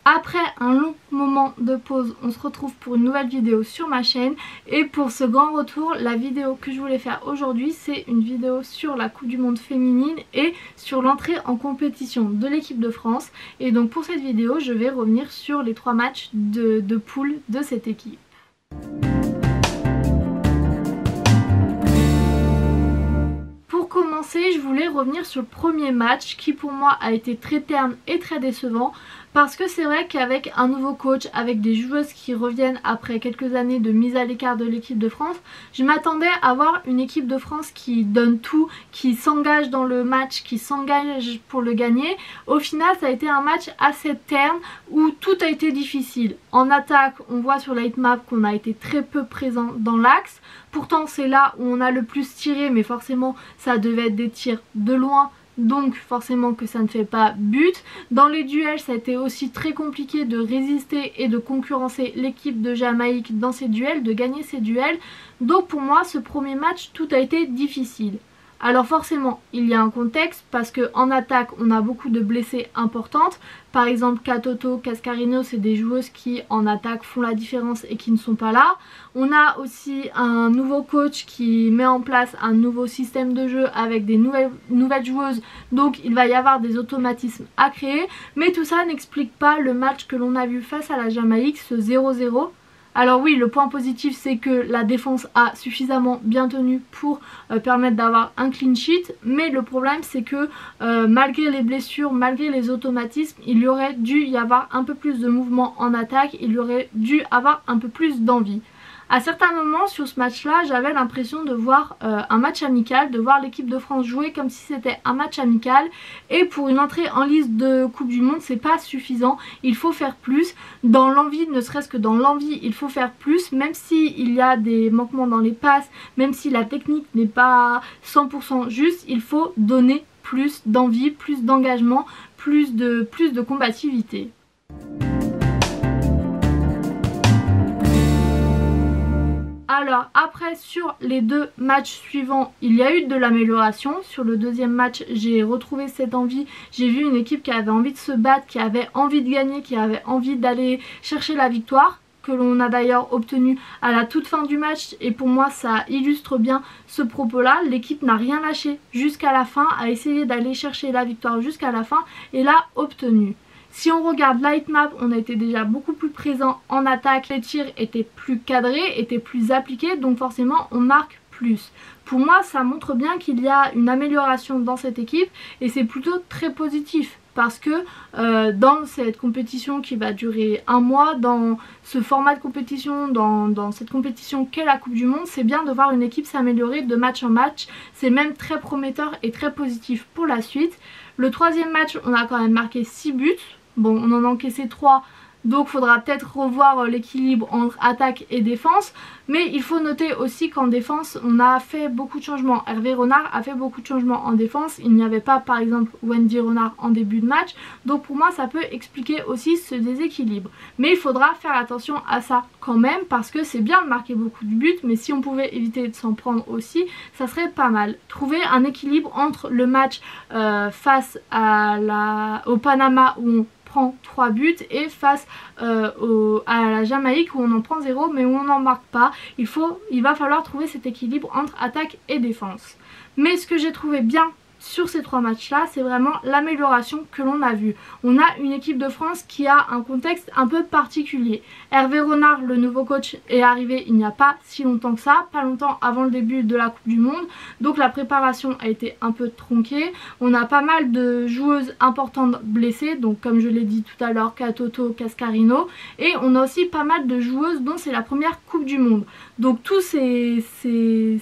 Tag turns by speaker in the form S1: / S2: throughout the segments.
S1: Après un long moment de pause, on se retrouve pour une nouvelle vidéo sur ma chaîne. Et pour ce grand retour, la vidéo que je voulais faire aujourd'hui, c'est une vidéo sur la Coupe du Monde féminine et sur l'entrée en compétition de l'équipe de France. Et donc pour cette vidéo, je vais revenir sur les 3 matchs de poule de cette équipe. Pour commencer, je voulais revenir sur le premier match qui pour moi a été très terne et très décevant. Parce que c'est vrai qu'avec un nouveau coach, avec des joueuses qui reviennent après quelques années de mise à l'écart de l'équipe de France, je m'attendais à voir une équipe de France qui donne tout, qui s'engage dans le match, qui s'engage pour le gagner. Au final, ça a été un match assez terne où tout a été difficile. En attaque, on voit sur la heatmap qu'on a été très peu présent dans l'axe. Pourtant, c'est là où on a le plus tiré, mais forcément, ça devait être des tirs de loin. Donc forcément que ça ne fait pas but. Dans les duels, ça a été aussi très compliqué de résister et de concurrencer l'équipe de Jamaïque dans ces duels, de gagner ces duels. Donc pour moi, ce premier match, tout a été difficile. Alors forcément, il y a un contexte parce qu'en attaque, on a beaucoup de blessés importantes. Par exemple, Katoto, Cascarino, c'est des joueuses qui en attaque font la différence et qui ne sont pas là. On a aussi un nouveau coach qui met en place un nouveau système de jeu avec des nouvelles joueuses. Donc il va y avoir des automatismes à créer. Mais tout ça n'explique pas le match que l'on a vu face à la Jamaïque, ce 0-0. Alors oui, le point positif c'est que la défense a suffisamment bien tenu pour permettre d'avoir un clean sheet. Mais le problème c'est que malgré les blessures, malgré les automatismes, il y aurait dû y avoir un peu plus de mouvement en attaque, il y aurait dû avoir un peu plus d'envie. À certains moments sur ce match-là, j'avais l'impression de voir un match amical, de voir l'équipe de France jouer comme si c'était un match amical. Et pour une entrée en liste de Coupe du Monde, c'est pas suffisant. Il faut faire plus. Dans l'envie, ne serait-ce que dans l'envie, il faut faire plus. Même s'il y a des manquements dans les passes, même si la technique n'est pas 100% juste, il faut donner plus d'envie, plus d'engagement, plus de combativité. Alors après sur les 2 matchs suivants, il y a eu de l'amélioration. Sur le deuxième match, j'ai retrouvé cette envie. J'ai vu une équipe qui avait envie de se battre, qui avait envie de gagner, qui avait envie d'aller chercher la victoire, que l'on a d'ailleurs obtenu à la toute fin du match. Et pour moi ça illustre bien ce propos-là. L'équipe n'a rien lâché jusqu'à la fin, a essayé d'aller chercher la victoire jusqu'à la fin et l'a obtenue. Si on regarde la heatmap, on a été déjà beaucoup plus présent en attaque. Les tirs étaient plus cadrés, étaient plus appliqués, donc forcément on marque plus. Pour moi, ça montre bien qu'il y a une amélioration dans cette équipe et c'est plutôt très positif. Parce que dans cette compétition qui va durer un mois, dans ce format de compétition, dans cette compétition qu'est la Coupe du Monde, c'est bien de voir une équipe s'améliorer de match en match. C'est même très prometteur et très positif pour la suite. Le troisième match, on a quand même marqué 6 buts. Bon, on en a encaissé 3, donc il faudra peut-être revoir l'équilibre entre attaque et défense. Mais il faut noter aussi qu'en défense, on a fait beaucoup de changements. Hervé Renard a fait beaucoup de changements en défense. Il n'y avait pas par exemple Wendy Renard en début de match. Donc pour moi, ça peut expliquer aussi ce déséquilibre. Mais il faudra faire attention à ça quand même parce que c'est bien de marquer beaucoup de buts. Mais si on pouvait éviter de s'en prendre aussi, ça serait pas mal. Trouver un équilibre entre le match face au Panama où on prend 3 buts et face à la Jamaïque où on en prend 0 mais où on n'en marque pas. Il va falloir trouver cet équilibre entre attaque et défense. Mais ce que j'ai trouvé bien sur ces 3 matchs-là, c'est vraiment l'amélioration que l'on a vue. On a une équipe de France qui a un contexte un peu particulier. Hervé Renard, le nouveau coach, est arrivé il n'y a pas si longtemps que ça, pas longtemps avant le début de la Coupe du Monde. Donc la préparation a été un peu tronquée. On a pas mal de joueuses importantes blessées, donc comme je l'ai dit tout à l'heure, Katoto, Cascarino. Et on a aussi pas mal de joueuses dont c'est la première Coupe du Monde. Donc tout ce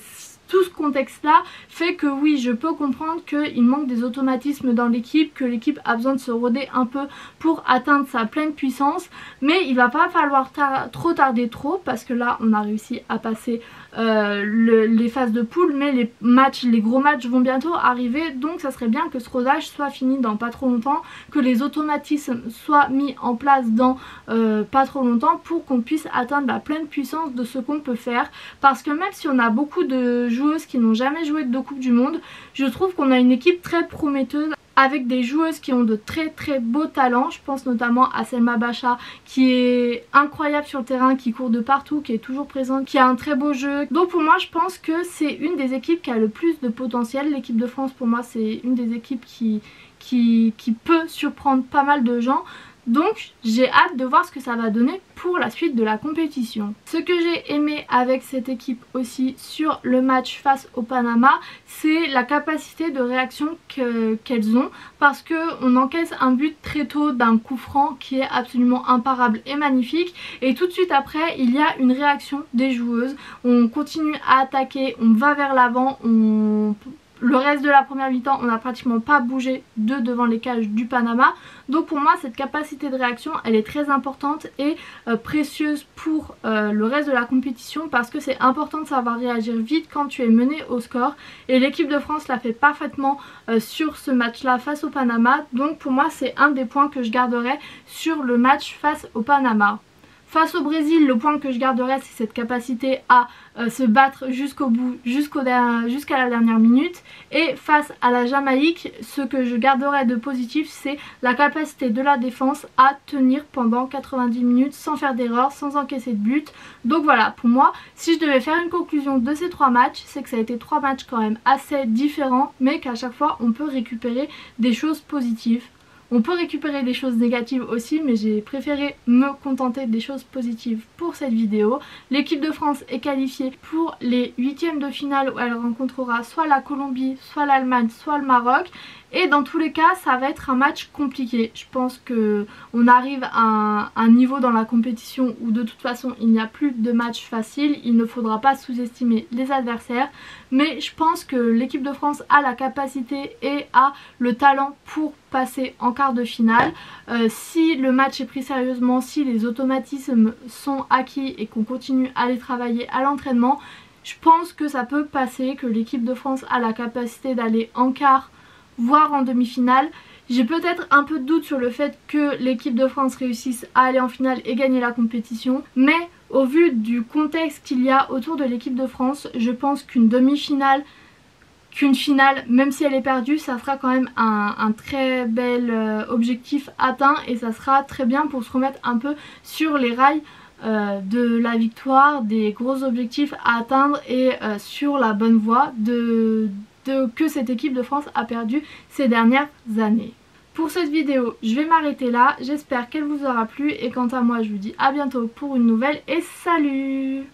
S1: contexte-là fait que oui, je peux comprendre qu'il manque des automatismes dans l'équipe, que l'équipe a besoin de se roder un peu pour atteindre sa pleine puissance. Mais il va pas falloir trop tarder parce que là, on a réussi à passer les phases de poule, mais les gros matchs vont bientôt arriver. Donc ça serait bien que ce rodage soit fini dans pas trop longtemps, que les automatismes soient mis en place dans pas trop longtemps pour qu'on puisse atteindre la pleine puissance de ce qu'on peut faire. Parce que même si on a beaucoup de joueuses qui n'ont jamais joué de Coupe du Monde, je trouve qu'on a une équipe très prometteuse avec des joueuses qui ont de très très beaux talents. Je pense notamment à Selma Bacha qui est incroyable sur le terrain, qui court de partout, qui est toujours présente, qui a un très beau jeu. Donc pour moi je pense que c'est une des équipes qui a le plus de potentiel. L'équipe de France pour moi c'est une des équipes qui peut surprendre pas mal de gens. Donc j'ai hâte de voir ce que ça va donner pour la suite de la compétition. Ce que j'ai aimé avec cette équipe aussi sur le match face au Panama, c'est la capacité de réaction qu'elles ont, parce qu'on encaisse un but très tôt d'un coup franc qui est absolument imparable et magnifique, et tout de suite après il y a une réaction des joueuses. On continue à attaquer, on va vers l'avant, le reste de la première mi-temps on n'a pratiquement pas bougé de devant les cages du Panama. Donc pour moi cette capacité de réaction elle est très importante et précieuse pour le reste de la compétition, parce que c'est important de savoir réagir vite quand tu es mené au score, et l'équipe de France l'a fait parfaitement sur ce match là face au Panama. Donc pour moi c'est un des points que je garderai sur le match face au Panama. Face au Brésil, le point que je garderai c'est cette capacité à se battre jusqu'au bout, jusqu'à la dernière minute. Et face à la Jamaïque, ce que je garderai de positif c'est la capacité de la défense à tenir pendant 90 minutes sans faire d'erreur, sans encaisser de but. Donc voilà, pour moi, si je devais faire une conclusion de ces 3 matchs, c'est que ça a été 3 matchs quand même assez différents, mais qu'à chaque fois on peut récupérer des choses positives. On peut récupérer des choses négatives aussi, mais j'ai préféré me contenter des choses positives pour cette vidéo. L'équipe de France est qualifiée pour les 8e de finale où elle rencontrera soit la Colombie, soit l'Allemagne, soit le Maroc. Et dans tous les cas ça va être un match compliqué. Je pense qu'on arrive à un niveau dans la compétition où de toute façon il n'y a plus de match facile. Il ne faudra pas sous-estimer les adversaires, mais je pense que l'équipe de France a la capacité et a le talent pour passer en quart de finale. Si le match est pris sérieusement, si les automatismes sont acquis et qu'on continue à les travailler à l'entraînement, je pense que ça peut passer, que l'équipe de France a la capacité d'aller en quart voire en demi-finale. J'ai peut-être un peu de doute sur le fait que l'équipe de France réussisse à aller en finale et gagner la compétition, mais au vu du contexte qu'il y a autour de l'équipe de France, je pense qu'une demi-finale, qu'une finale, même si elle est perdue, ça sera quand même un très bel objectif atteint, et ça sera très bien pour se remettre un peu sur les rails de la victoire, des gros objectifs à atteindre et sur la bonne voie que cette équipe de France a perdu ces dernières années. Pour cette vidéo, je vais m'arrêter là. J'espère qu'elle vous aura plu et quant à moi, je vous dis à bientôt pour une nouvelle et salut!